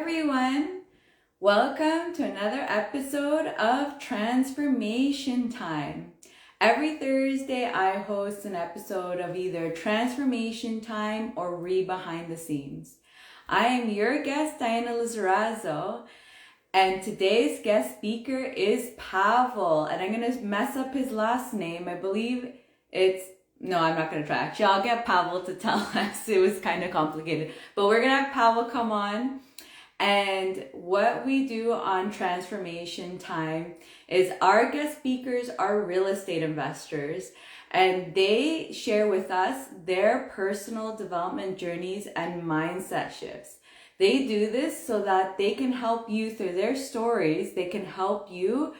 everyone. Welcome to another episode of Transformation Time. Every Thursday, I host an episode of either Transformation Time or Behind the Scenes. I am your guest, Diana Lizarazo, and today's guest speaker is Pawel, and I'm going to mess up his last name. I believe it's no, I'm not going to try. Actually, I'll get Pawel to tell us. It was kind of complicated. But we're going to have Pawel come on. And what we do on Transformation Time is our guest speakers are real estate investors, and they share with us their personal development journeys and mindset shifts. They do this so that they can help you through their stories. They can help you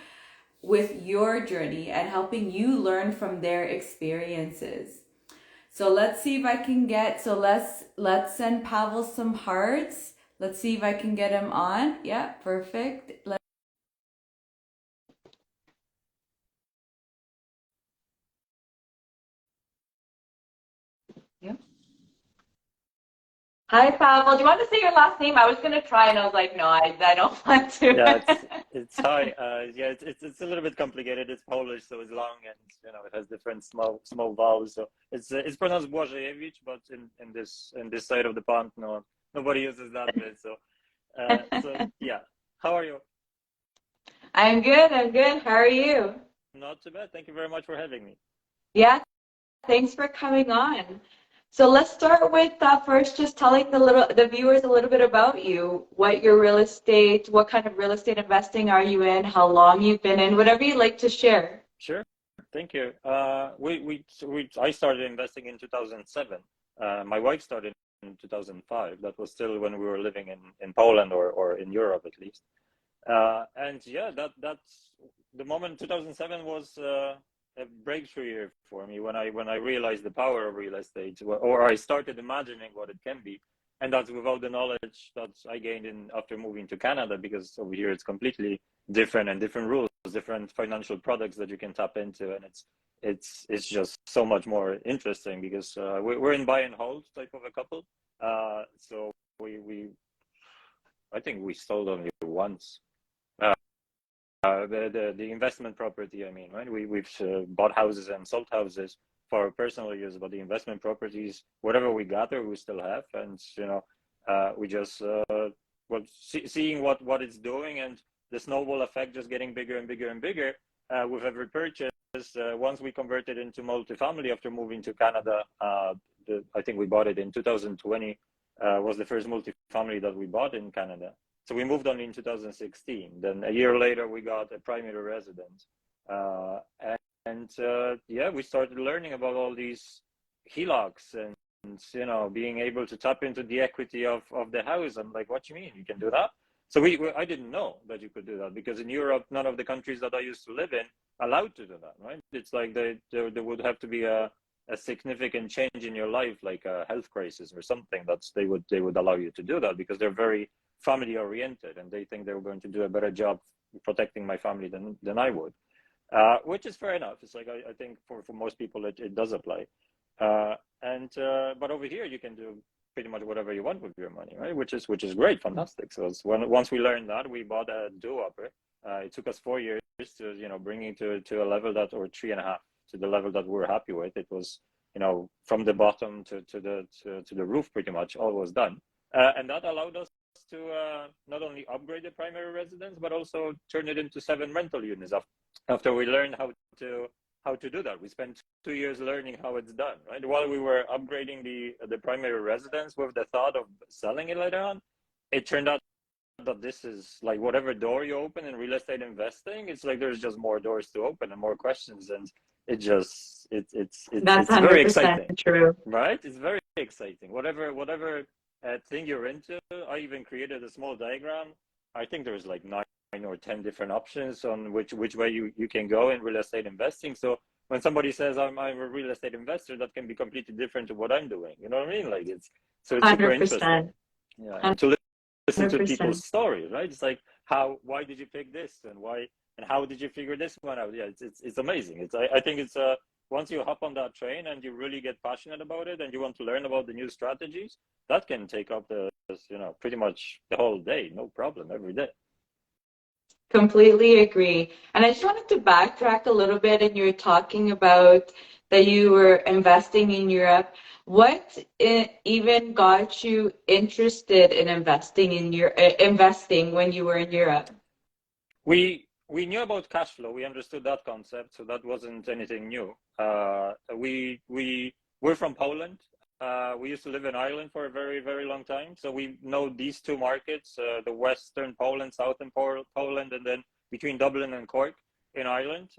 with your journey and helping you learn from their experiences. So let's see if I can get, let's send Pawel some hearts. Let's see if I can get him on. Yeah, perfect. Yeah. Hi, Pawel. Do you want to say your last name? I was gonna try, and I was like, no, I don't want Yeah, to. it's hi. Yeah, it's a little bit complicated. It's Polish, so it's long, and it has different small vowels. So it's pronounced Blazejewicz, but in this side of the pond, no nobody uses that bit. So yeah. How are you? I'm good. I'm good. How are you? Not too bad. Thank you very much for having me. Yeah, thanks for coming on. So let's start with first just telling the viewers a little bit about you, what your real estate, what kind of real estate investing are you in, how long you've been in, whatever you'd like to share. Sure. Thank you. I started investing in 2007. My wife started in 2005. That was still when we were living in Poland or in Europe at least. And yeah, that's the moment. 2007 was a breakthrough year for me when I realized the power of real estate, or I started imagining what it can be, and that's without the knowledge that I gained in after moving to Canada, because over here it's completely different and different rules, different financial products that you can tap into, and it's just so much more interesting because we're in buy and hold type of a couple. So we I think we sold only once. The investment property, I mean, right? We've bought houses and sold houses for our personal use, but the investment properties, whatever we gather, we still have, and we just seeing what it's doing, and the snowball effect just getting bigger and bigger and bigger with every purchase. Once we converted into multifamily after moving to Canada, I think we bought it in 2020. Was the first multifamily that we bought in Canada. So we moved on in 2016. Then a year later, we got a primary residence. Yeah, we started learning about all these HELOCs and being able to tap into the equity of the house. I'm like, what do you mean you can do that? So I didn't know that you could do that, because in Europe, none of the countries that I used to live in allowed to do that, right? It's like there would have to be a significant change in your life, like a health crisis or something, they would allow you to do that, because they're very family oriented, and they think they're going to do a better job protecting my family than I would, which is fair enough. It's like I think for most people it does apply, but over here you can do pretty much whatever you want with your money, right? Which is great, fantastic. So once we learned that, we bought a do-upper. It took us 4 years to bring it to a level that, or 3.5, to the level that we're happy with. It was from the bottom to the roof, pretty much all was done, and that allowed us to not only upgrade the primary residence, but also turn it into 7 rental units after we learned how to do that. We spent 2 years learning how it's done, right? While we were upgrading the primary residence with the thought of selling it later on, it turned out that this is like whatever door you open in real estate investing, it's like there's just more doors to open and more questions, and it's That's very exciting, 100% true. right? It's very exciting. Whatever thing you're into. I even created a small diagram. I think there's like 9 or 10 different options on which way you can go in real estate investing. So when somebody says I'm a real estate investor, that can be completely different to what I'm doing. You know what I mean? Like it's super interesting. 100%. Yeah, and to listen to 100%. people's stories, right? It's like why did you pick this, and how did you figure this one out? Yeah, it's amazing. I think it's once you hop on that train and you really get passionate about it and you want to learn about the new strategies, that can take up the pretty much the whole day, no problem, every day. Completely agree. And I just wanted to backtrack a little bit, and you were talking about that you were investing in Europe. What even got you interested in investing when you were in Europe? We knew about cash flow. We understood that concept, so that wasn't anything new. We're from Poland. We used to live in Ireland for a very, very long time, so we know these two markets: the Western Poland, Southern Poland, and then between Dublin and Cork in Ireland.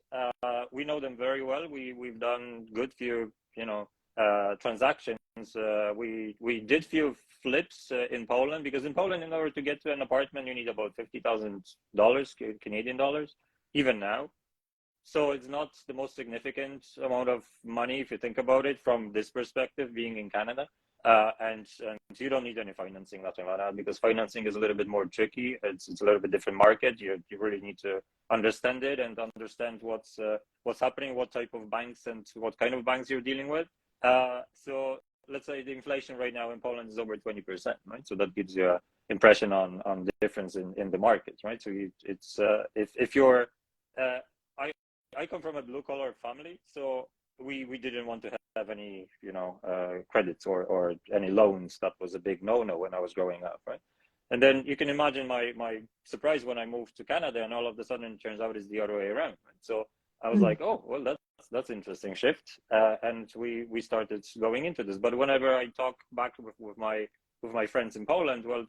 We know them very well. We've done good few, transactions. We did few flips in Poland, because in Poland, in order to get to an apartment, you need about $50,000 Canadian dollars, even now. So it's not the most significant amount of money if you think about it from this perspective, being in Canada. And you don't need any financing, nothing like that, because financing is a little bit more tricky. It's a little bit different market. You really need to understand it and understand what's happening, what type of banks and what kind of banks you're dealing with. So let's say the inflation right now in Poland is over 20%, right? So that gives you an impression on the difference in the market, right? So if you're I come from a blue collar family, so we didn't want to have any credits or any loans. That was a big no when I was growing up, right? And then you can imagine my surprise when I moved to Canada, and all of a sudden it turns out it's the other way around, right? So I was like, oh well, that's interesting shift, and we started going into this. But whenever I talk back with my friends in Poland, well,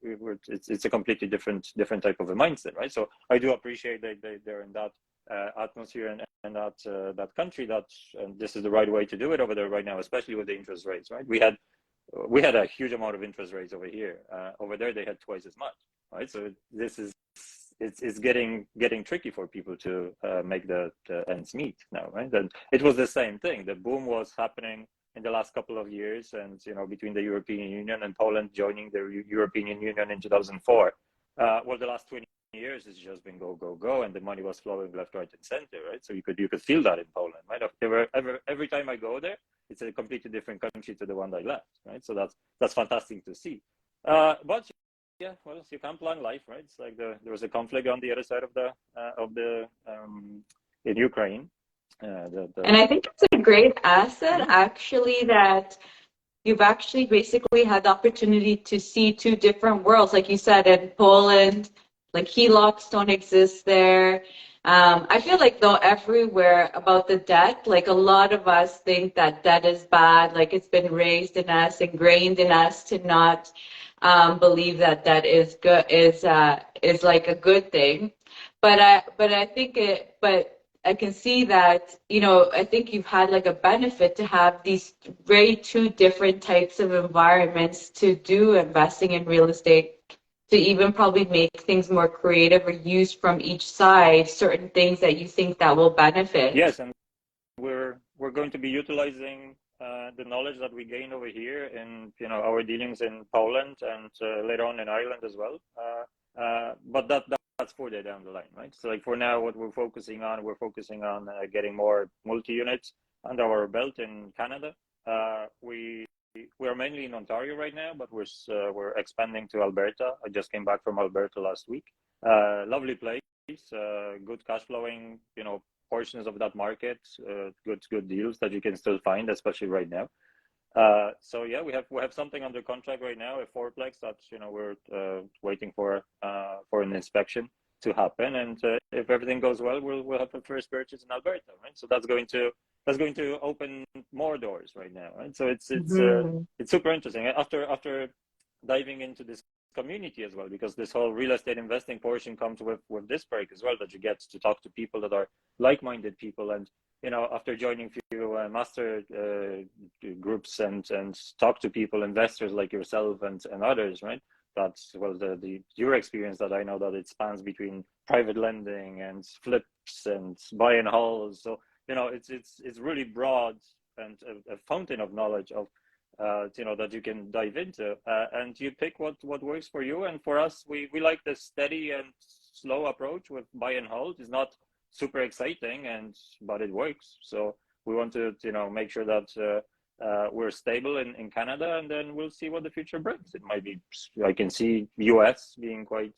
it's a completely different type of a mindset, right? So I do appreciate that they're in that atmosphere and that country, that this is the right way to do it over there right now, especially with the interest rates, right? We had a huge amount of interest rates over here. Over there they had twice as much, right? So it's getting tricky for people to make the ends meet now, right? And it was the same thing. The boom was happening in the last couple of years, and between the European Union and Poland joining the European Union in 2004. Well, the last 20 years it's just been go, and the money was flowing left, right, and center, right? So you could feel that in Poland, right? Every time I go there, it's a completely different country to the one I left, right? So that's fantastic to see. But yeah, well, you can't plan life, right? It's like there was a conflict on the other side of the in Ukraine. And I think it's a great asset, actually, that you've actually basically had the opportunity to see two different worlds. Like you said, in Poland, like HELOCs don't exist there. I feel like though everywhere about the debt, like a lot of us think that debt is bad, like it's been raised in us, ingrained in us to not believe that debt is good, is like a good thing. But I can see that, I think you've had like a benefit to have these very two different types of environments to do investing in real estate, to even probably make things more creative or use from each side certain things that you think that will benefit. Yes, and we're going to be utilizing the knowledge that we gain over here in our dealings in Poland and later on in Ireland as well. But that's further down the line, right? So like for now, what we're focusing on getting more multi-units under our belt in Canada. We are mainly in Ontario right now, but we're expanding to Alberta. I just came back from Alberta last week. Lovely place, good cash flowing, portions of that market, good deals that you can still find, especially right now. So yeah, we have something under contract right now, a fourplex that we're waiting for an inspection to happen, and if everything goes well, we'll have the first purchase in Alberta, right? So that's going to open more doors right now, right? So it's super interesting after diving into this community as well, because this whole real estate investing portion comes with this break as well, that you get to talk to people that are like-minded people, and after joining few master groups and talk to people, investors like yourself and others, right? That's your experience, that I know that it spans between private lending and flips and buy and holds. So it's really broad and a fountain of knowledge of that you can dive into, and you pick what works for you. And for us, we like the steady and slow approach with buy and hold. It's not super exciting, but it works. So we want to make sure that we're stable in Canada, and then we'll see what the future brings. It might be, I can see US being quite,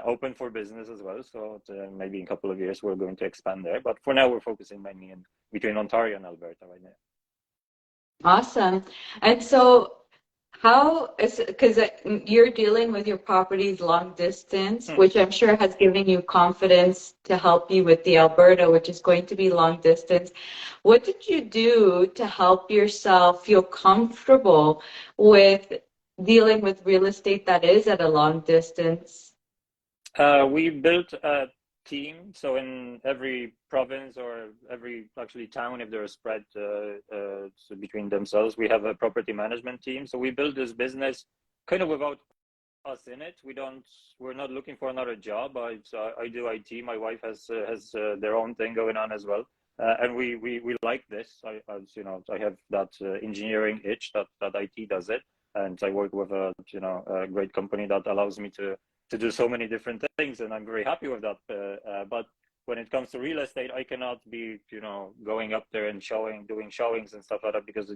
open for business as well. So maybe in a couple of years we're going to expand there. But for now, we're focusing mainly in between Ontario and Alberta right now. Awesome. And so how is, because you're dealing with your properties long distance, which I'm sure has given you confidence to help you with the Alberta, which is going to be long distance. What did you do to help yourself feel comfortable with dealing with real estate that is at a long distance? We built a team. So in every province or every actually town, if they're spread so between themselves, we have a property management team. So we built this business kind of without us in it. We're not looking for another job. I do IT. My wife has their own thing going on as well. And we like this. I have that engineering itch that IT does it. And I work with a great company that allows me to do so many different things, and I'm very happy with that. But when it comes to real estate, I cannot be going up there and doing showings and stuff like that, because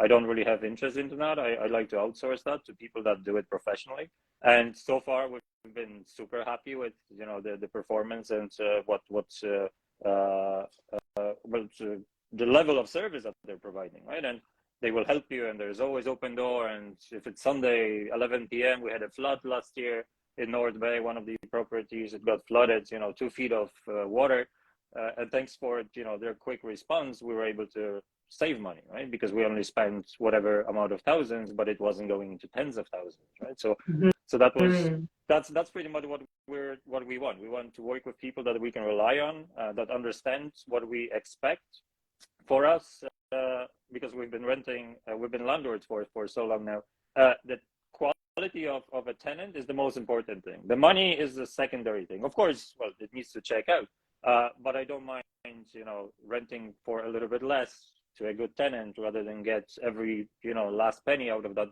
I don't really have interest into that. I like to outsource that to people that do it professionally. And so far, we've been super happy with the performance and the level of service that they're providing, right? And they will help you, and there's always open door. And if it's Sunday, 11 p.m., we had a flood last year in North Bay, one of the properties, it got flooded, 2 feet of water. And thanks for their quick response, we were able to save money, right? Because we only spent whatever amount of thousands, but it wasn't going into tens of thousands, right? So that's pretty much what we want. We want to work with people that we can rely on, that understand what we expect for us, because we've been landlords for so long now. That quality of a tenant is the most important thing. The money is the secondary thing. Of course, well, it needs to check out. But I don't mind, renting for a little bit less to a good tenant rather than get every, last penny out of that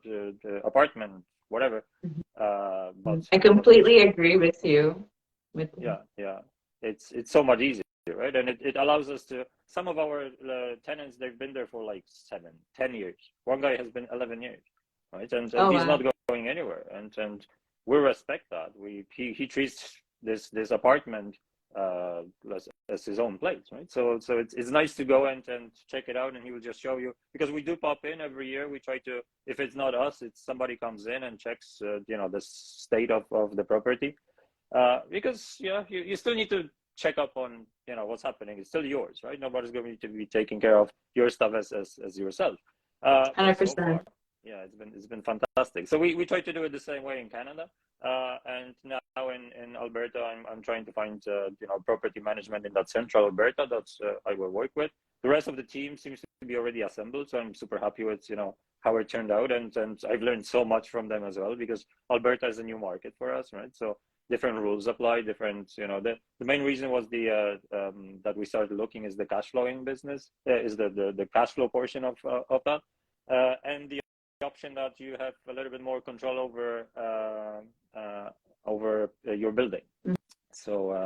apartment, whatever. But I completely agree with you. Yeah. It's so much easier, right? And it allows us to. Some of our tenants, they've been there for like 7-10 years. One guy has been 11 years, right? And he's not going anywhere, and we respect that. He treats this apartment as his own place, right? So it's nice to go and check it out, and he will just show you, because we do pop in every year. We try to, if it's not us, it's somebody comes in and checks the state of the property, because you still need to check up on what's happening. It's still yours, right? Nobody's going to be taking care of your stuff as yourself. 100%. So far, it's been fantastic. So we try to do it the same way in Canada, and now in Alberta, I'm trying to find property management in that central Alberta that's I will work with. The rest of the team seems to be already assembled, so I'm super happy with how it turned out, and I've learned so much from them as well, because Alberta is a new market for us, right? So different rules apply, different the main reason was that we started looking is the cash flowing business, is the cash flow portion of that, and the option that you have a little bit more control over your building. So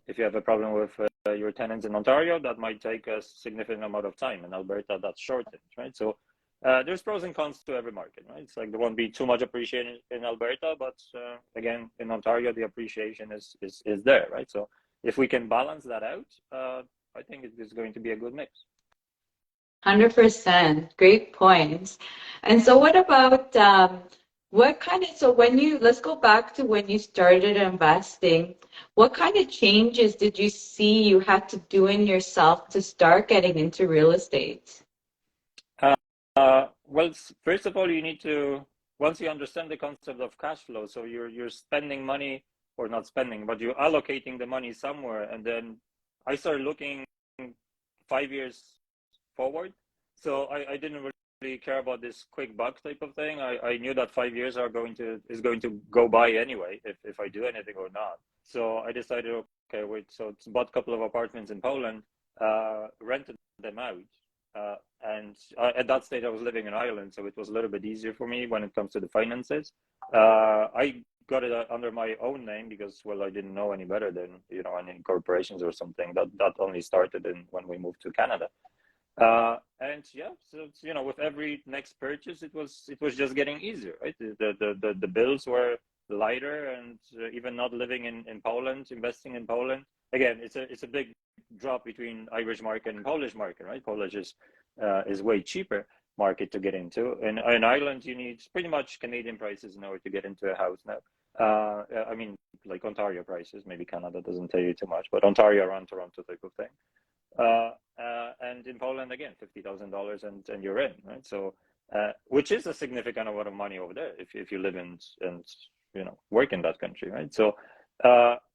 if you have a problem with your tenants in Ontario, that might take a significant amount of time. In Alberta, that's shortened, right? So there's pros and cons to every market, right? It's like there won't be too much appreciation in Alberta, but again, in Ontario, the appreciation is there, right? So if we can balance that out, I think it is going to be a good mix. 100%. Great points. And so what about let's go back to when you started investing. What kind of changes did you see you had to do in yourself to start getting into real estate? Well, first of all, you need to, once you understand the concept of cash flow, so you're spending money, or not spending, but you're allocating the money somewhere. And then I started looking 5 years forward. So I didn't really care about this quick buck type of thing. I knew that 5 years is going to go by anyway, if I do anything or not. So I decided, okay, wait, so it's bought a couple of apartments in Poland, rented them out. And at that stage, I was living in Ireland, so it was a little bit easier for me when it comes to the finances. I got it under my own name because, well, I didn't know any better than any corporations or something. That only started when we moved to Canada. And yeah, so with every next purchase, it was just getting easier, right? The bills were lighter, and even not living in Poland, investing in Poland. Again, it's a big drop between Irish market and Polish market, right? Polish is way cheaper market to get into. In Ireland, you need pretty much Canadian prices in order to get into a house now. I mean, like Ontario prices. Maybe Canada doesn't tell you too much, but Ontario around Toronto type of thing. And in Poland, again, $50,000 and you're in, right? So, which is a significant amount of money over there if you live and work in that country, right? So,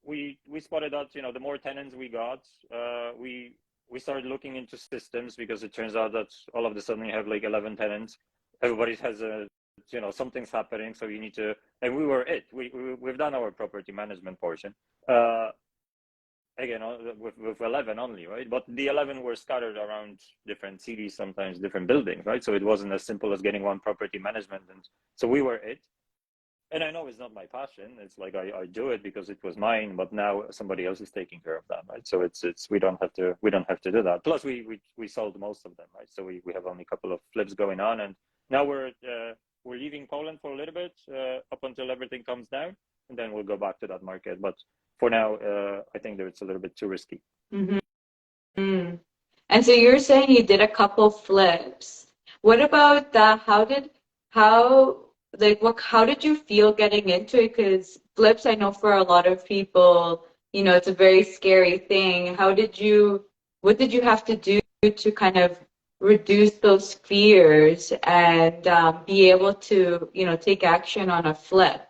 we spotted out, the more tenants we got, we started looking into systems, because it turns out that all of a sudden you have like 11 tenants. Everybody has something's happening, so you need to. And we've done our property management portion. Again, with 11 only, right? But the 11 were scattered around different cities, sometimes different buildings, right? So it wasn't as simple as getting one property management. And so we were it. And I know it's not my passion. It's like I do it because it was mine, but now somebody else is taking care of that, right? So it's we don't have to do that. Plus we sold most of them, right? So we have only a couple of flips going on, and now we're leaving Poland for a little bit up until everything comes down, and then we'll go back to that market. But for now, I think that it's a little bit too risky. Mm-hmm. And so you're saying you did a couple flips. What about that? How did you feel getting into it? Because flips, I know for a lot of people, it's a very scary thing. What did you have to do to kind of reduce those fears and be able to, take action on a flip?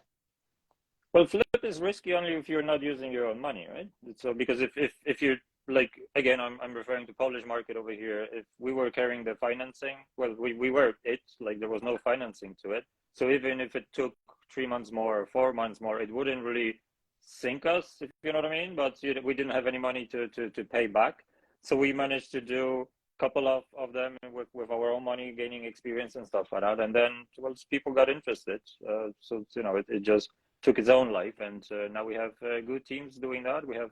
Well, flip is risky only if you're not using your own money, right? So because if you're like, again, I'm referring to Polish market over here. If we were carrying the financing, well, we were it, like there was no financing to it. So even if it took 3 months more, 4 months more, it wouldn't really sink us, if you know what I mean. But we didn't have any money to pay back. So we managed to do a couple of them with our own money, gaining experience and stuff like that. And then, well, people got interested. So, it just took its own life. And now we have good teams doing that. We have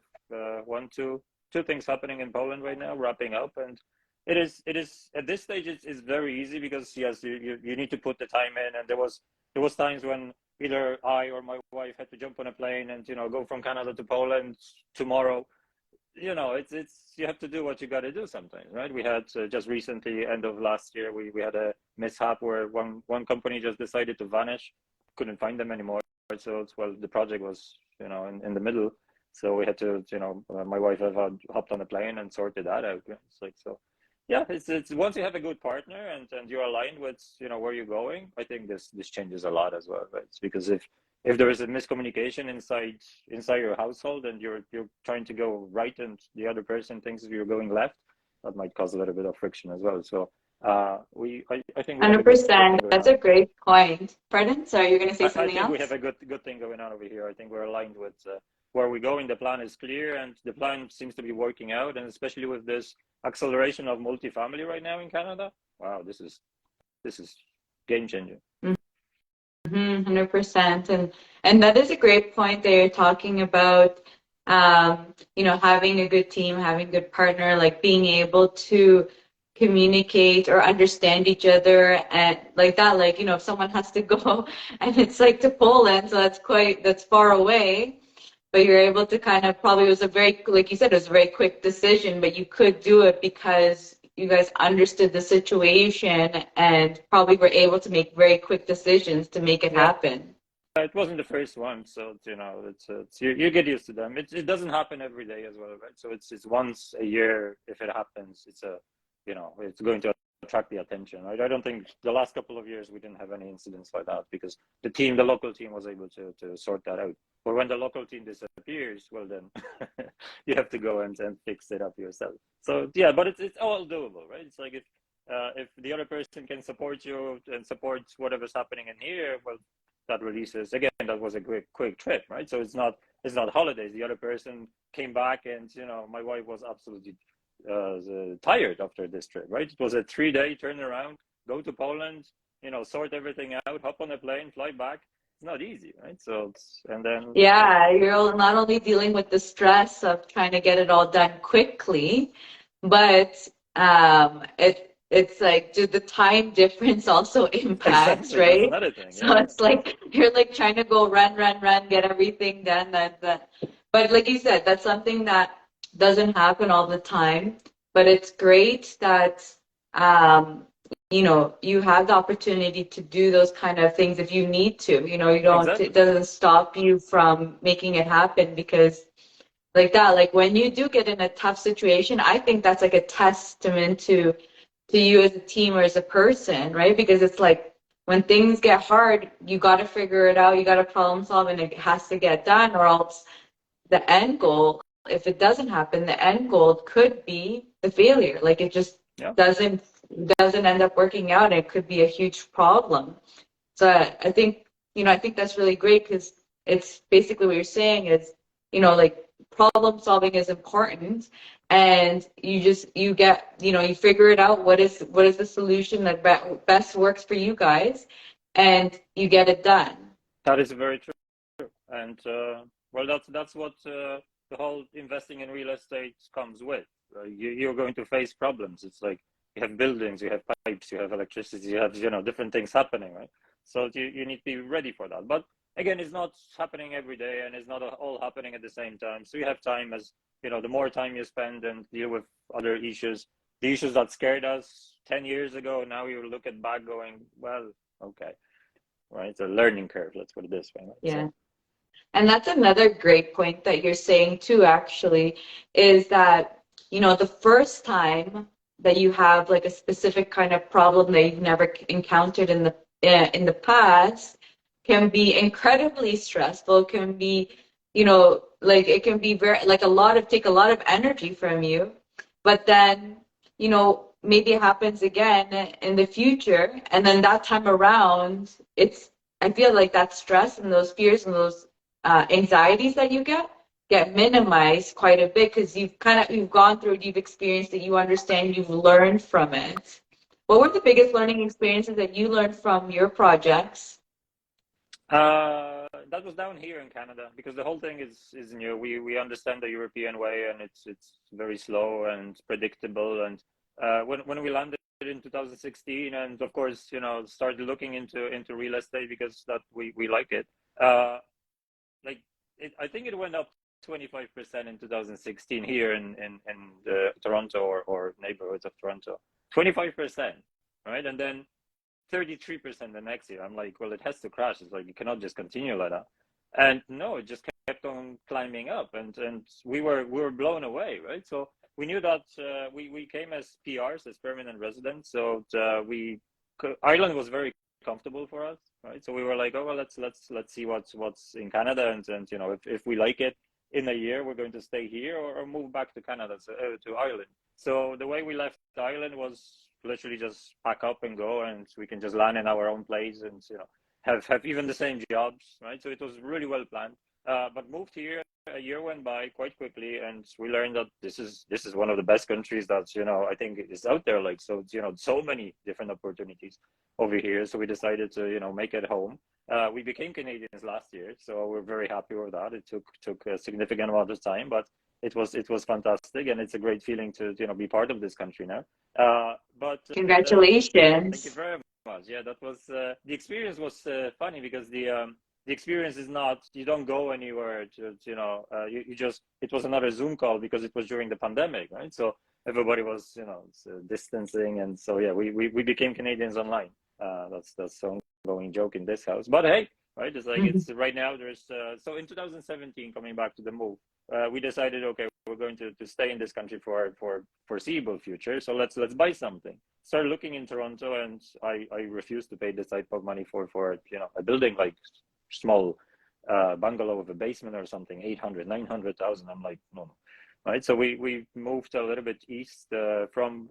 two things happening in Poland right now, wrapping up. And it is at this stage, it's very easy, because yes, you need to put the time in. And there was times when either I or my wife had to jump on a plane and go from Canada to Poland tomorrow. It's you have to do what you got to do sometimes, right? We had just recently, end of last year, we had a mishap where one company just decided to vanish, couldn't find them anymore. So the project was in the middle, so we had to my wife hopped on a plane and sorted that out. It's like, so yeah, it's once you have a good partner and you're aligned with where you're going, I think this changes a lot as well, right? It's because if there is a miscommunication inside your household, and you're trying to go right and the other person thinks you're going left, that might cause a little bit of friction as well. So I think we have a good 100%. thing going That's on. a great point. Pardon? Sorry, you're going to say I something think we have else? a good thing going on over here. I think we're aligned with where we're going. The plan is clear, and the plan seems to be working out. And especially with this acceleration of multifamily right now in Canada, wow, this is game changing. 100%. And that is a great point that you're talking about, having a good team, having a good partner, like being able to communicate or understand each other, and like that, like, if someone has to go and it's like to Poland, so that's far away, but you're able to kind of, probably it was a very, like you said, it was a very quick decision, but you could do it because you guys understood the situation and probably were able to make very quick decisions to make it happen. It wasn't the first one, so it's you get used to them. It doesn't happen every day as well, right? So it's once a year. If it happens, it's going to attract the attention, right? I don't think the last couple of years we didn't have any incidents like that, because the local team was able to sort that out. But when the local team disappears, well then you have to go and fix it up yourself. So yeah, but it's all doable, right? It's like if the other person can support you and support whatever's happening in here, well, that releases, again, that was a quick trip, right? So it's not holidays. The other person came back, and my wife was absolutely tired after this trip, right? It was a 3-day turnaround, go to Poland, sort everything out, hop on a plane, fly back. It's not easy, right? So and then Yeah, you're not only dealing with the stress of trying to get it all done quickly, but it's like, do the time difference also impacts, Exactly, that's right? another thing. So Yeah, it's like you're like trying to go run, get everything done. That. But like you said, that's something that doesn't happen all the time. But it's great that um, you have the opportunity to do those kind of things if you need to. You don't. It exactly. doesn't stop you from making it happen because like that. Like when you do get in a tough situation, I think that's like a testament to you as a team or as a person, right? Because it's like when things get hard, you got to figure it out. You got to problem solve, and it has to get done, or else the end goal, if it doesn't happen, the end goal could be the failure. Like it just Yeah. doesn't end up working out. It could be a huge problem. So I think that's really great because it's basically what you're saying is, like problem solving is important, and you figure it out. What is the solution that best works for you guys, and you get it done. That is very true. And well, that's what the whole investing in real estate comes with. You're going to face problems. It's like you have buildings, you have pipes, you have electricity, you have different things happening, right? So you need to be ready for that. But again, it's not happening every day, and it's not all happening at the same time. So you have time, as the more time you spend and deal with other issues, the issues that scared us 10 years ago, now you look at back going, well, okay, right? It's a learning curve. Let's put it this way. Right? Yeah. So. And that's another great point that you're saying too, actually, is that, the first time that you have like a specific kind of problem that you've never encountered in the past can be incredibly stressful, can be, like it can be very like take a lot of energy from you. But then, maybe it happens again in the future. And then that time around, I feel like that stress and those fears and those anxieties that you get minimized quite a bit because you've gone through it, you've experienced it, you understand, you've learned from it. What were the biggest learning experiences that you learned from your projects? That was down here in Canada because the whole thing is new. We understand the European way, and it's very slow and predictable. And when we landed in 2016, and of course started looking into real estate because that we like it. Like I think it went up 25% in 2016 here in Toronto or neighborhoods of Toronto. 25%, right? And then 33% the next year. I'm like, well, it has to crash. It's like you cannot just continue like that. And no, it just kept on climbing up, and we were blown away, right? So we knew that we came as PRs, as permanent residents. So Ireland was very comfortable for us, right? So we were like, oh well, let's see what's in Canada, and if we like it in a year, we're going to stay here or move back to Canada, to Ireland. So the way we left Ireland was literally just pack up and go, and we can just land in our own place and have even the same jobs, right? So it was really well planned. But moved here, a year went by quite quickly, and we learned that this is one of the best countries that I think is out there. Like so, so many different opportunities over here. So we decided to make it home. We became Canadians last year, so we're very happy with that. It took a significant amount of time, but it was fantastic, and it's a great feeling to be part of this country now. But thank you Congratulations. very much. Yeah, that was the experience was funny because the experience is not, you don't go anywhere to you just, it was another Zoom call because it was during the pandemic, right? So everybody was distancing, and so yeah, we became Canadians online. That's the ongoing joke in this house, but hey, right, it's like it's right now there's so in 2017, coming back to the move, we decided, okay, we're going to stay in this country for foreseeable future, so let's buy something. Started looking in Toronto, and I refused to pay this type of money for a building like small bungalow with a basement or something, 800, 900,000. I'm like, no. Right, so we moved a little bit east from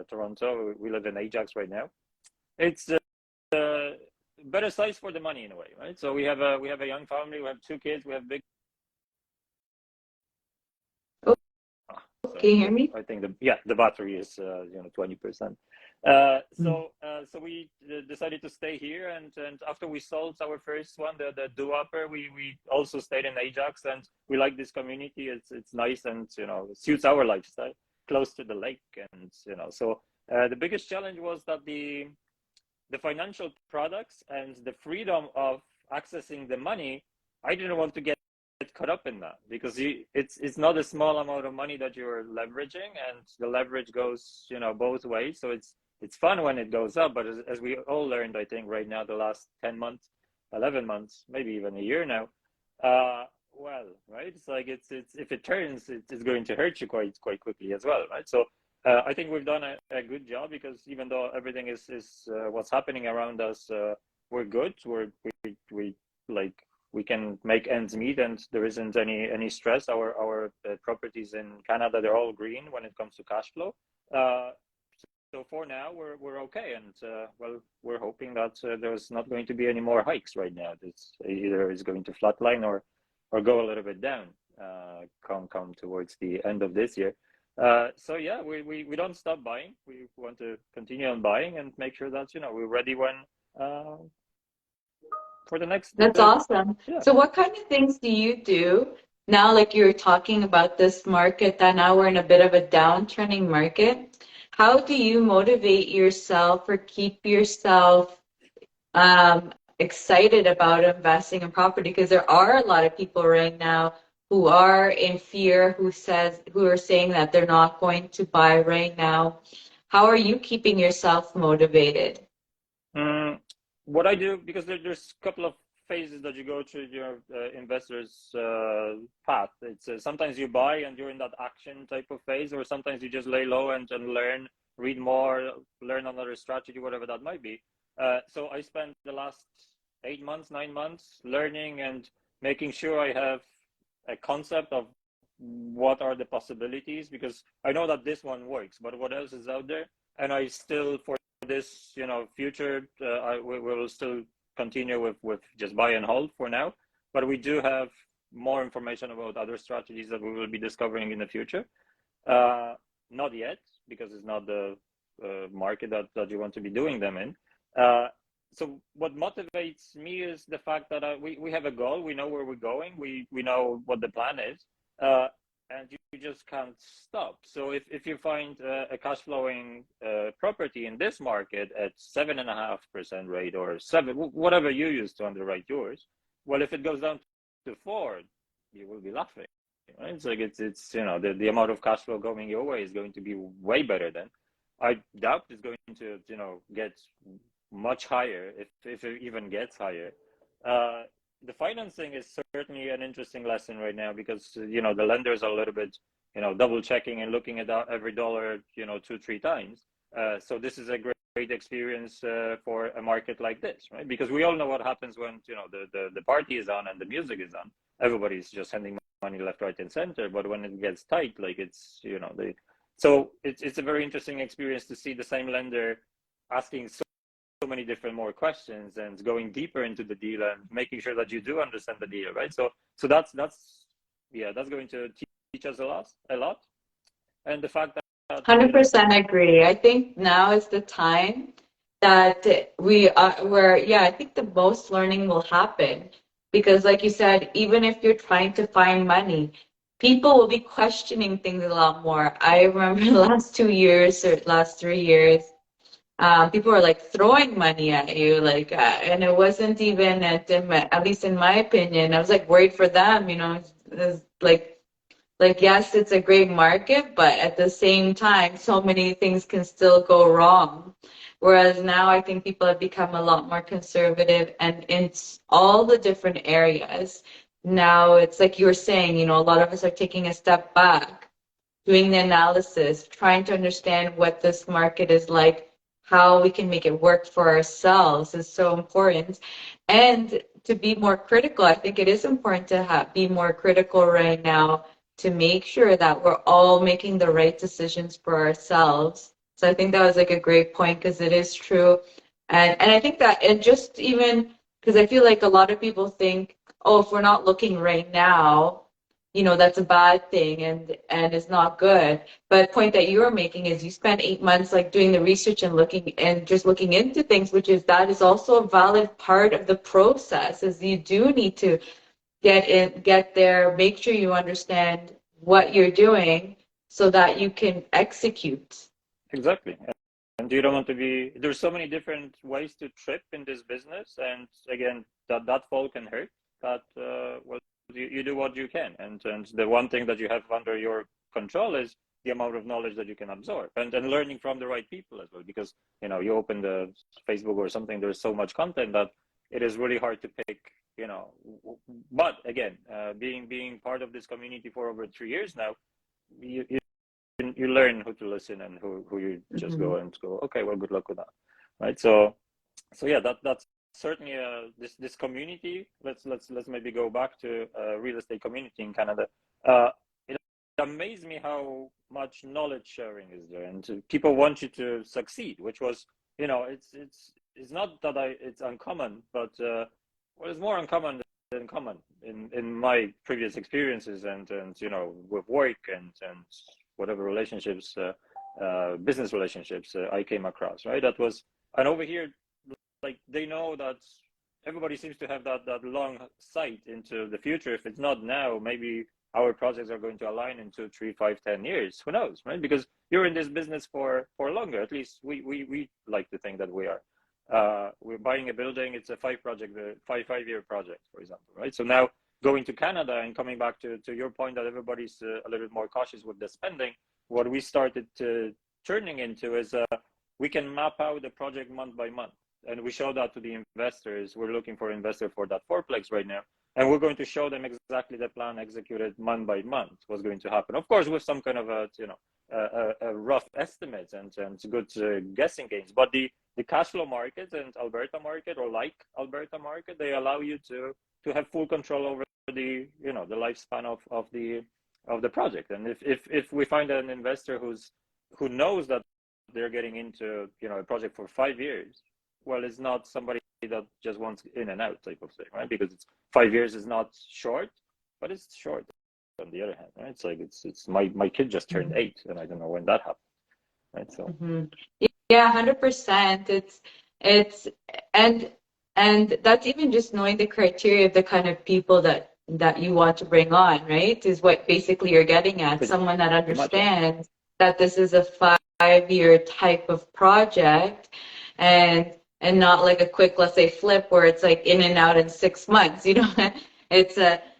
Toronto. We live in Ajax right now. It's better size for the money in a way, right? So we have a young family. We have 2 kids. We have big. Can you hear me? I think the battery is 20%. So we decided to stay here, and after we sold our first one, the do-upper, we also stayed in Ajax, and we like this community. It's nice, and it suits our lifestyle. close to the lake, and so the biggest challenge was that the financial products and the freedom of accessing the money, I didn't want to get caught up in that, because it's not a small amount of money that you're leveraging, and the leverage goes both ways. So it's fun when it goes up, but as we all learned, I think right now, the last 10 months, 11 months, maybe even a year now, well, right, it's like it's if it turns, it's going to hurt you quite quickly as well, right? So I think we've done a good job, because even though everything is what's happening around us, we're good. We can make ends meet, and there isn't any stress. Our properties in Canada, they're all green when it comes to cash flow. So for now, we're okay, and well, we're hoping that there's not going to be any more hikes right now. This either is going to flatline or go a little bit down come towards the end of this year. So yeah, we don't stop buying. We want to continue on buying and make sure that we're ready when for the next. That's awesome. Yeah. So what kind of things do you do now? Like you were talking about this market, that now we're in a bit of a downturning market. How do you motivate yourself or keep yourself excited about investing in property? Because there are a lot of people right now who are in fear, who are saying that they're not going to buy right now. How are you keeping yourself motivated? What I do, because there's a couple of phases that you go through your investor's path. It's sometimes you buy and you're in that action type of phase, or sometimes you just lay low and learn, read more, learn another strategy, whatever that might be. So I spent the last 8 months, 9 months learning and making sure I have a concept of what are the possibilities, because I know that this one works, but what else is out there? And I still, for this future, we will still continue with just buy and hold for now, but we do have more information about other strategies that we will be discovering in the future. Not yet, because it's not the market that you want to be doing them in. So what motivates me is the fact that we have a goal. We know where we're going. We know what the plan is, and you just can't stop. So if you find a cash flowing property in this market at 7.5% rate, or 7, whatever you use to underwrite yours, well, if it goes down to 4, you will be laughing. Right? It's like it's the amount of cash flow going your way is going to be way better then. I doubt it's going to get much higher, if it even gets higher. The financing is certainly an interesting lesson right now, because the lenders are a little bit double checking and looking at every dollar 2-3 times. So this is a great experience for a market like this, right? Because we all know what happens when the party is on and the music is on. Everybody's just sending money left, right, and center. But when it gets tight, like it's so it's a very interesting experience to see the same lender asking so many different more questions and going deeper into the deal and making sure that you do understand the deal, right? So that's going to teach us a lot. And the fact that 100% agree. I think now is the time that I think the most learning will happen, because like you said, even if you're trying to find money, people will be questioning things a lot more. I remember the last 2 years or last 3 years, people were like throwing money at you, like, and it wasn't even at least in my opinion, I was like worried for them. It's like yes, it's a great market, but at the same time, so many things can still go wrong. Whereas now, I think people have become a lot more conservative, and in all the different areas. Now it's like you were saying, a lot of us are taking a step back, doing the analysis, trying to understand what this market is like, how we can make it work for ourselves is so important. And to be more critical, I think it is important to be more critical right now, to make sure that we're all making the right decisions for ourselves. So I think that was like a great point, because it is true. And I think that, and just even because I feel like a lot of people think, oh, if we're not looking right now, that's a bad thing and it's not good. But the point that you were making is you spent 8 months like doing the research and looking into things, that is also a valid part of the process, is you do need to get there, make sure you understand what you're doing, so that you can execute. Exactly. And you don't want to be, there's so many different ways to trip in this business. And again, that fall can hurt, but well, you do what you can. And the one thing that you have under your control is the amount of knowledge that you can absorb, and learning from the right people as well, because, you know, you open the Facebook or something, there's so much content that it is really hard to pick, you know. But again, being part of this community for over 3 years now, you learn who to listen and who you just go and go, okay, well, good luck with that, right? So yeah, that's certainly this community. Let's maybe go back to real estate community in Canada. It amazed me how much knowledge sharing is there, and people want you to succeed, which was, you know, it's not that it's uncommon, but well, it's more uncommon than common in my previous experiences, and you know, with work and whatever relationships, business relationships I came across, right? That was, and over here, like, they know that everybody seems to have that long sight into the future. If it's not now, maybe our projects are going to align in 2, 3, 5, 10 years. Who knows, right? Because you're in this business for longer. At least we like to think that we are. We're buying a building. It's a 5-year project, for example, right? So now, going to Canada and coming back to your point that everybody's a little bit more cautious with the spending, what we started turning into is we can map out the project month by month. And we show that to the investors. We're looking for an investor for that fourplex right now. And we're going to show them exactly the plan executed month by month, what's going to happen. Of course, with some kind of a rough estimates and good guessing games. But the cash flow market and Alberta market, or like Alberta market, they allow you to have full control over the, you know, the lifespan of the project. And if we find an investor who knows that they're getting into, you know, a project for 5 years, well, it's not somebody that just wants in and out type of thing, right? Because it's 5 years is not short, but it's short on the other hand, right? It's like it's my kid just turned 8, and I don't know when that happened, right? So yeah, 100%. It's and that's even just knowing the criteria of the kind of people that you want to bring on, right? Is what basically you're getting at. pretty Someone that much, yeah. understands that this is a 5-year type of project, and not like a quick, let's say, flip where it's like in and out in 6 months. You know, it's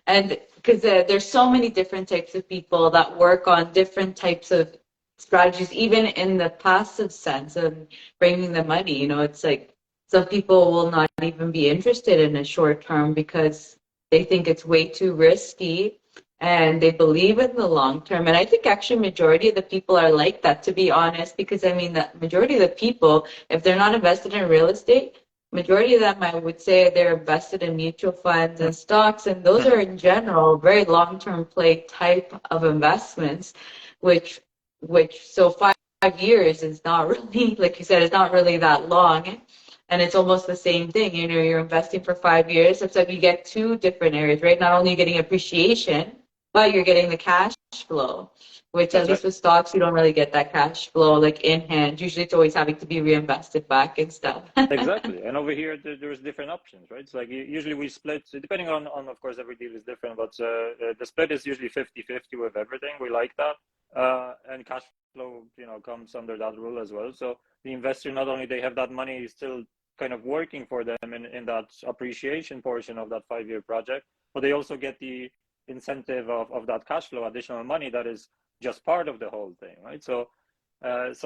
and because there's so many different types of people that work on different types of strategies, even in the passive sense of bringing the money. You know, it's like some people will not even be interested in a short term because they think it's way too risky, and they believe in the long term. And I think actually majority of the people are like that, to be honest, because I mean, the majority of the people, if they're not invested in real estate, majority of them, I would say, they're invested in mutual funds and stocks, and those are in general very long-term play type of investments, which so 5 years is not really, like you said, it's not really that long. And it's almost the same thing. You know, you're investing for 5 years. It's like you get 2 different areas, right? Not only are you getting appreciation, but you're getting the cash flow, which That's at least right. with stocks, you don't really get that cash flow like in hand. Usually it's always having to be reinvested back and stuff. Exactly. And over here, there's different options, right? It's like usually we split, depending on, of course, every deal is different, but the split is usually 50-50 with everything. We like that. And cash flow, you know, comes under that rule as well. So the investor, not only they have that money still kind of working for them in that appreciation portion of that 5-year project, but they also get the incentive of that cash flow, additional money that is just part of the whole thing, right? So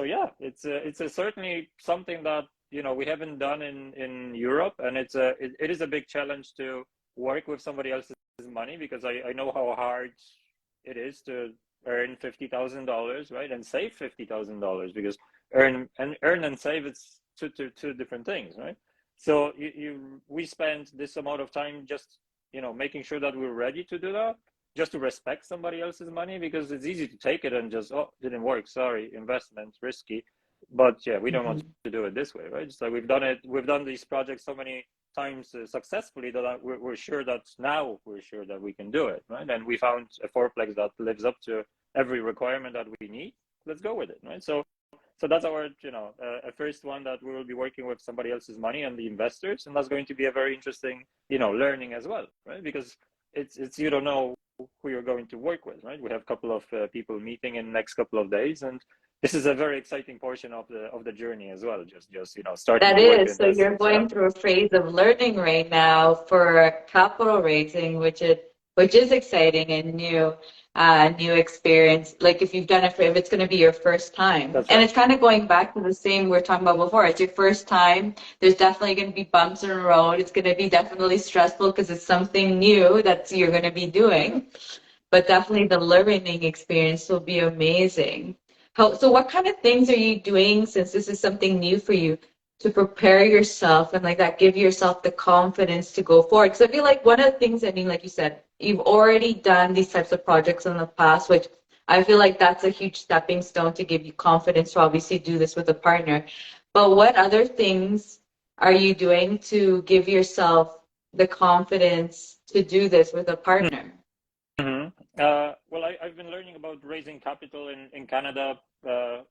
yeah, it's certainly something that, you know, we haven't done in Europe, and it is a big challenge to work with somebody else's money, because I know how hard it is to earn $50,000, right, and save $50,000, because earn and save, it's two different things, right? So we spend this amount of time just, you know, making sure that we're ready to do that, just to respect somebody else's money, because it's easy to take it and just, oh, didn't work, sorry, investment risky. But yeah, we don't want to do it this way, right? It's like we've done these projects so many times successfully that we're sure that we can do it, right? And we found a fourplex that lives up to every requirement that we need. Let's go with it, right? So that's our, you know, a first one, that we will be working with somebody else's money and the investors, and that's going to be a very interesting, you know, learning as well, right? Because it's you don't know who you're going to work with, right? We have a couple of people meeting in the next couple of days, and this is a very exciting portion of the journey as well. Just starting That to work with is. So you're investors. Yeah. going through a phase of learning right now for capital raising, which is exciting and new experience. Like if you've done it if it's going to be your first time, That's and right. it's kind of going back to the same we were talking about before. It's your first time. There's definitely going to be bumps in the road. It's going to be definitely stressful because it's something new that you're going to be doing. But definitely the learning experience will be amazing. So what kind of things are you doing since this is something new for you to prepare yourself and like that give yourself the confidence to go forward? Because I feel like one of the things, I mean, like you said, you've already done these types of projects in the past, which I feel like that's a huge stepping stone to give you confidence to obviously do this with a partner. But what other things are you doing to give yourself the confidence to do this with a partner? Mm-hmm. Well, I've been learning about raising capital in Canada.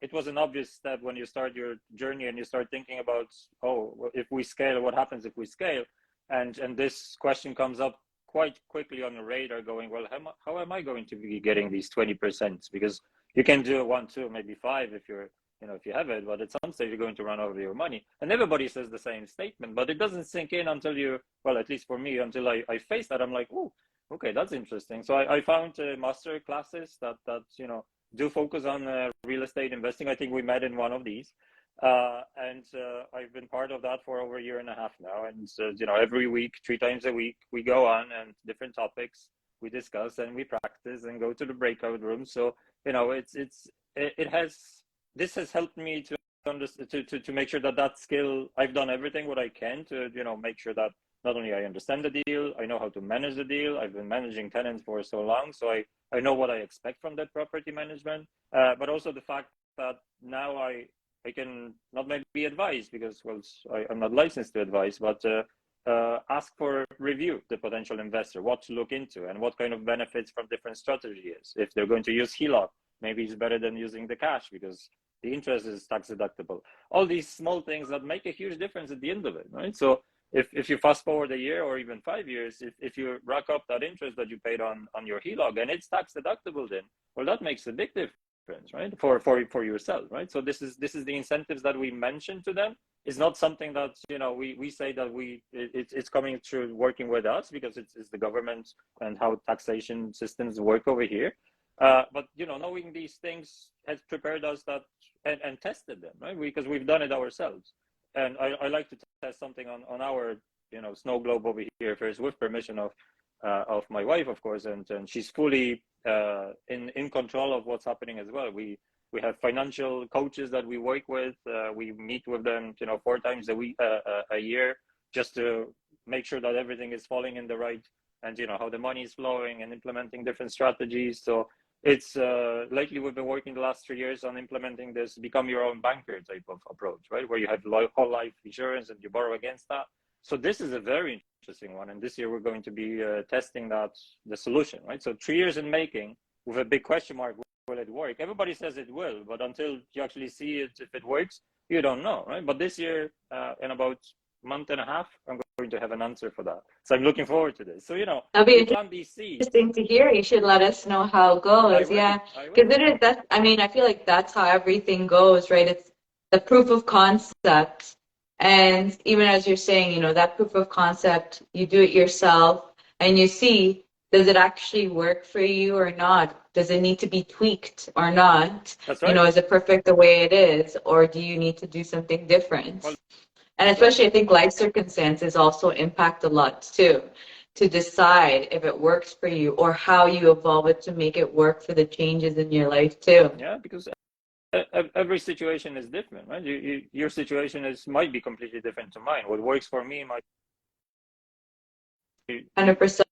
It was an obvious step when you start your journey and you start thinking about, oh, well, if we scale, what happens if we scale? And this question comes up quite quickly on the radar going, well, how am I going to be getting these 20%? Because you can do 1, 2, maybe 5 if you're, if you have it, but at some stage you're going to run over your money. And everybody says the same statement, but it doesn't sink in until you, well, at least for me, until I face that, I'm like, oh, okay, that's interesting. So I found master classes that do focus on real estate investing. I think we met in one of these, and I've been part of that for over a year and a half now. And every week, 3 times a week, we go on and different topics we discuss and we practice and go to the breakout room. So this has helped me to make sure that skill, I've done everything what I can to make sure that not only I understand the deal, I know how to manage the deal. I've been managing tenants for so long, so I know what I expect from that property management. But also the fact that now I can not maybe advise because I'm not licensed to advise, but ask for review the potential investor, what to look into, and what kind of benefits from different strategies. If they're going to use HELOC, maybe it's better than using the cash because the interest is tax deductible. All these small things that make a huge difference at the end of it, right? So if you fast forward a year or even 5 years, if you rack up that interest that you paid on your HELOC and it's tax deductible, then well, that makes a big difference, right? For yourself, right? So this is the incentives that we mention to them. It's not something that we say that it's coming through working with us because it's the government and how taxation systems work over here. But knowing these things has prepared us that and tested them, right? Because we've done it ourselves. And I like to test something on our snow globe over here first with permission of my wife, of course, and she's fully in control of what's happening as well. We have financial coaches that we work with. We meet with them 4 times a year just to make sure that everything is falling in the right and how the money is flowing and implementing different strategies. So it's lately we've been working the last 3 years on implementing this become your own banker type of approach, right? Where you have whole life insurance and you borrow against that. So this is a very interesting one. And this year we're going to be testing the solution, right? So 3 years in making with a big question mark, will it work? Everybody says it will, but until you actually see it, if it works, you don't know, right? But this year, in about month and a half, I'm going to have an answer for that. So I'm looking forward to this. So, That'll be we plant these seeds. interesting to hear. You should let us know how it goes. Yeah. Because I mean, I feel like that's how everything goes, right? It's the proof of concept. And even as you're saying, that proof of concept, you do it yourself and you see, does it actually work for you or not? Does it need to be tweaked or not? That's right. Is it perfect the way it is? Or do you need to do something different? Well, and especially, I think life circumstances also impact a lot too, to decide if it works for you or how you evolve it to make it work for the changes in your life too. Yeah, because every situation is different, right? Your situation might be completely different to mine. What works for me might be 100%.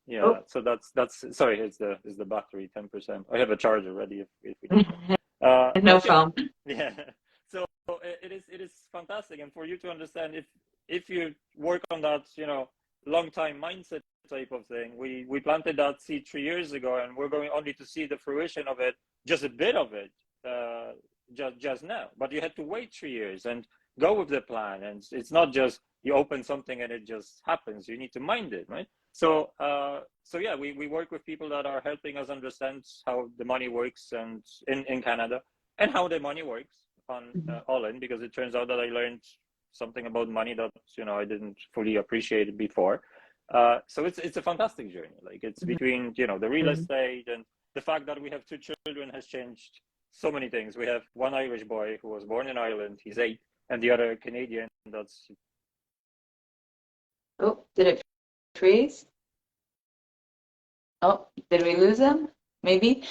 Yeah, Oh. so that's sorry, it's the battery 10%. I have a charger ready if we need. No problem. Yeah. So it is fantastic, and for you to understand if you work on that long time mindset type of thing, we planted that seed 3 years ago, and we're going only to see the fruition of it, just a bit of it, just now. But you had to wait 3 years and go with the plan, and it's not just you open something and it just happens. You need to mind it, right? So yeah, we work with people that are helping us understand how the money works and in Canada, and how the money works on all in, because it turns out that I learned something about money that I didn't fully appreciate it before. So it's a fantastic journey. Like, it's between the real estate, and the fact that we have two children has changed so many things. We have one Irish boy who was born in Ireland, he's 8, and the other Canadian that's. Oh, did it freeze? Oh, did we lose him? Maybe.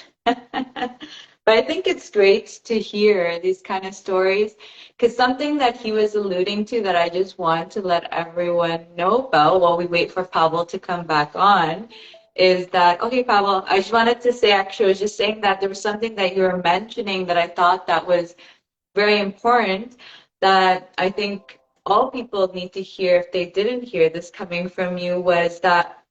But I think it's great to hear these kind of stories, because something that he was alluding to that I just want to let everyone know about while we wait for Pawel to come back on is that, okay, Pawel, I just wanted to say, actually, I was just saying that there was something that you were mentioning that I thought that was very important, that I think all people need to hear if they didn't hear this coming from you, was that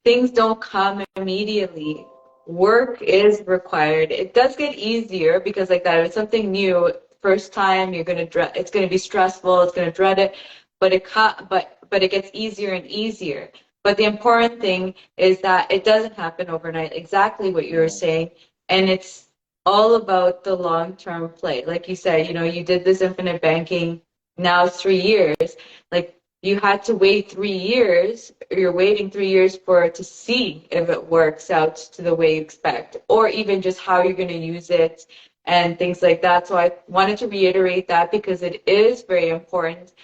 things don't come immediately. Work is required. It does get easier because, like that, if it's something new, first time you're gonna it's gonna be stressful. It's gonna dread it, but it gets easier and easier. But the important thing is that it doesn't happen overnight. Exactly what you were saying, and it's all about the long-term play. Like you said, you did this infinite banking. Now it's 3 years. Like, you had to wait 3 years, or you're waiting 3 years for it to see if it works out to the way you expect, or even just how you're going to use it and things like that. So I wanted to reiterate that, because it is very important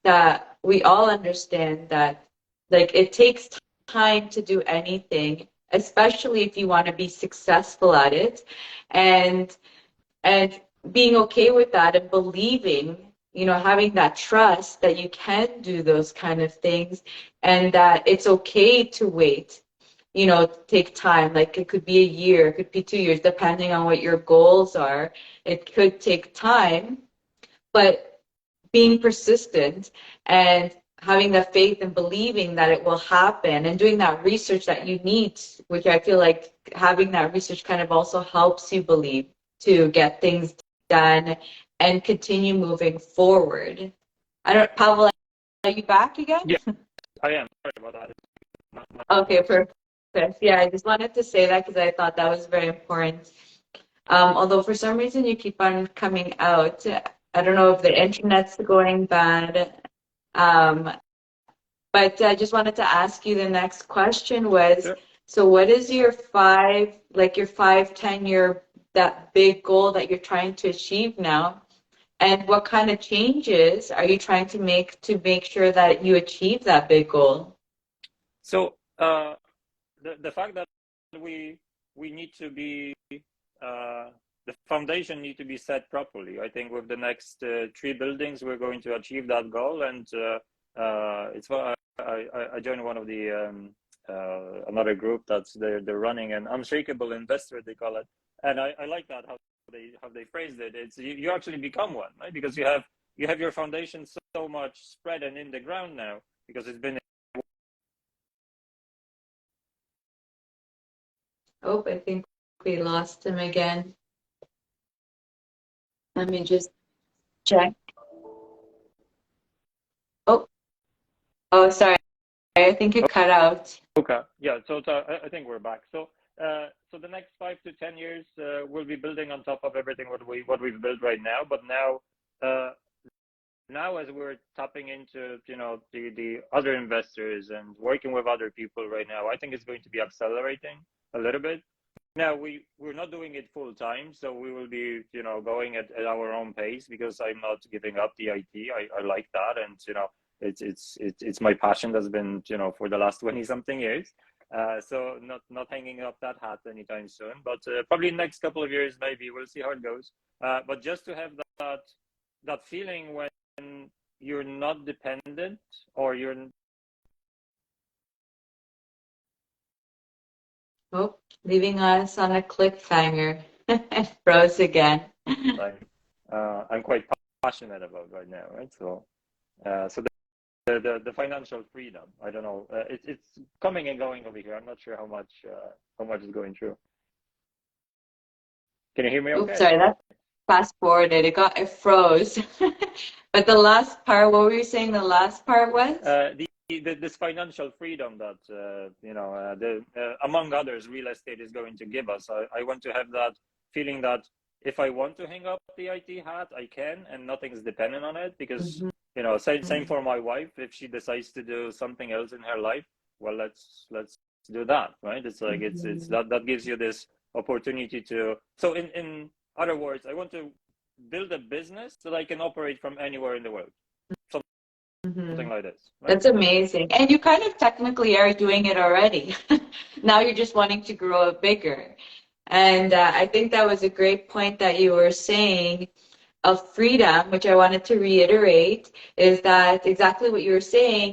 that we all understand that, like, it takes time to do anything, especially if you want to be successful at it, and being okay with that, and believing, having that trust that you can do those kind of things, and that it's okay to wait, take time. Like, it could be a year, it could be 2 years, depending on what your goals are. It could take time, but being persistent and having the faith and believing that it will happen, and doing that research that you need, which I feel like having that research kind of also helps you believe to get things done and continue moving forward. Pawel, are you back again? Yeah, I am. Sorry about that. Okay, perfect. Yeah, I just wanted to say that because I thought that was very important. Although for some reason you keep on coming out. I don't know if the internet's going bad. But I just wanted to ask you, the next question was, Sure. So what is your 10-year, that big goal that you're trying to achieve now? And what kind of changes are you trying to make sure that you achieve that big goal? So the fact that we need to be the foundation need to be set properly. I think with the next 3 buildings, we're going to achieve that goal. And it's why I joined one of the another group that's they're running an unshakable investor, they call it. And I like that how they phrased it. It's you actually become one, right? Because you have your foundation so much spread and in the ground now, because it's been. Oh, I think we lost him again. Let me just check. Oh, sorry. I think it cut out. Okay. Yeah. So I think we're back. So the next 5 to 10 years, we'll be building on top of everything what we've built right now. But now as we're tapping into the other investors and working with other people right now, I think it's going to be accelerating a little bit. Now we're not doing it full time, so we will be going at our own pace, because I'm not giving up the IT. I like that, and it's my passion that's been for the last 20 something years. So not hanging up that hat anytime soon, but probably next couple of years maybe. We'll see how it goes. But just to have that feeling when you're not dependent, or you're. Oh, leaving us on a cliffhanger. Froze again. I'm quite passionate about right now, right? So the financial freedom. I don't know. It's coming and going over here. I'm not sure how much is going through. Can you hear me? Okay. Oops, sorry, that fast forwarded. It froze. But the last part, what were you saying? The last part was the this financial freedom that among others real estate is going to give us. I want to have that feeling that if I want to hang up the IT hat, I can, and nothing's dependent on it. Because same for my wife. If she decides to do something else in her life, well, let's do that, right? It's like it's that gives you this opportunity to. So in other words, I want to build a business that I can operate from anywhere in the world. Something like this. Right? That's amazing. And you kind of technically are doing it already. Now you're just wanting to grow it bigger. And I think that was a great point that you were saying of freedom, which I wanted to reiterate, is that exactly what you were saying,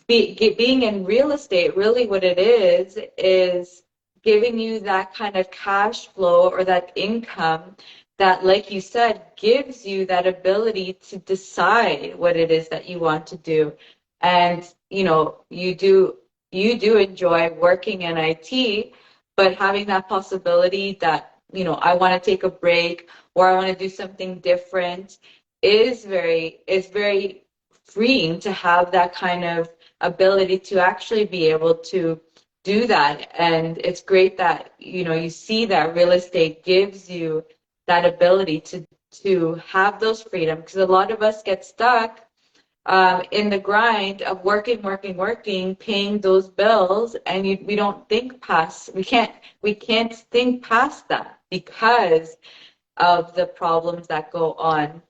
being in real estate, really what it is giving you that kind of cash flow or that income that, like you said, gives you that ability to decide what it is that you want to do. And, you do enjoy working in IT, but having that possibility that, I want to take a break or I want to do something different is very freeing to have that kind of ability to actually be able to do that. And it's great that, you see that real estate gives you that ability to have those freedom, because a lot of us get stuck in the grind of working, paying those bills, and we don't think past. We can't think past that because of the problems that go on.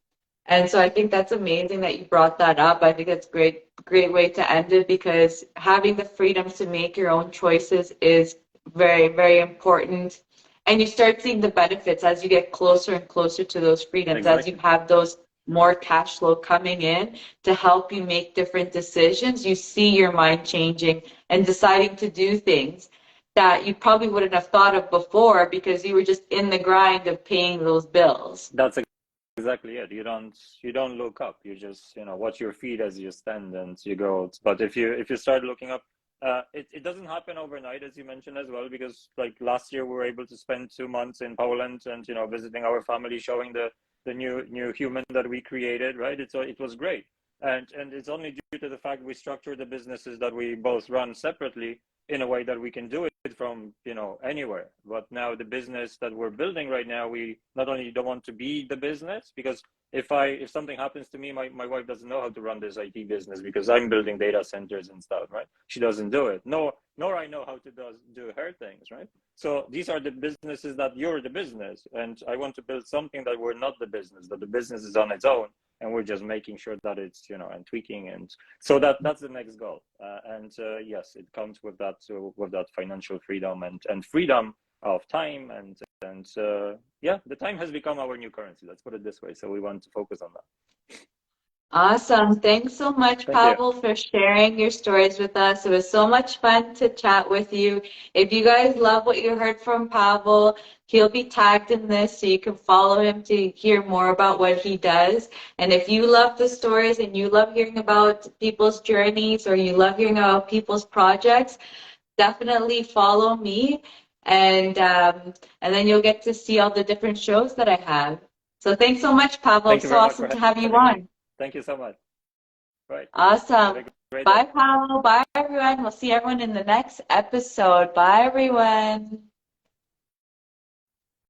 And so I think that's amazing that you brought that up. I think that's great way to end it, because having the freedom to make your own choices is very, very important. And you start seeing the benefits as you get closer and closer to those freedoms, Exactly. as you have those more cash flow coming in to help you make different decisions. You see your mind changing and deciding to do things that you probably wouldn't have thought of before because you were just in the grind of paying those bills. That's exactly it. You don't look up. You just watch your feet as you stand and you go. But if you start looking up, it doesn't happen overnight, as you mentioned as well, because like last year we were able to spend 2 months in Poland and visiting our family, showing the new human that we created, right? It was great, and it's only due to the fact we structured the businesses that we both run separately in a way that we can do it from anywhere. But now the business that we're building right now, we not only don't want to be the business, because if something happens to me, my wife doesn't know how to run this IT business because I'm building data centers and stuff, right? She doesn't do it. Nor I know how to do her things, right? So these are the businesses that you're the business, and I want to build something that we're not the business, that the business is on its own, and we're just making sure that it's and tweaking, and so that's the next goal. And yes, it comes with that financial freedom and freedom of time, and yeah, the time has become our new currency. Let's put it this way. So we want to focus on that. Awesome. Thanks so much, Pawel, for sharing your stories with us. It was so much fun to chat with you. If you guys love what you heard from Pawel, he'll be tagged in this so you can follow him to hear more about what he does. And if you love the stories and you love hearing about people's journeys, or you love hearing about people's projects, definitely follow me. And then you'll get to see all the different shows that I have. So thanks so much, Pawel. So awesome to have you on. Thank you so much. Right. Awesome. Bye, Pawel. Bye, everyone. We'll see everyone in the next episode. Bye, everyone.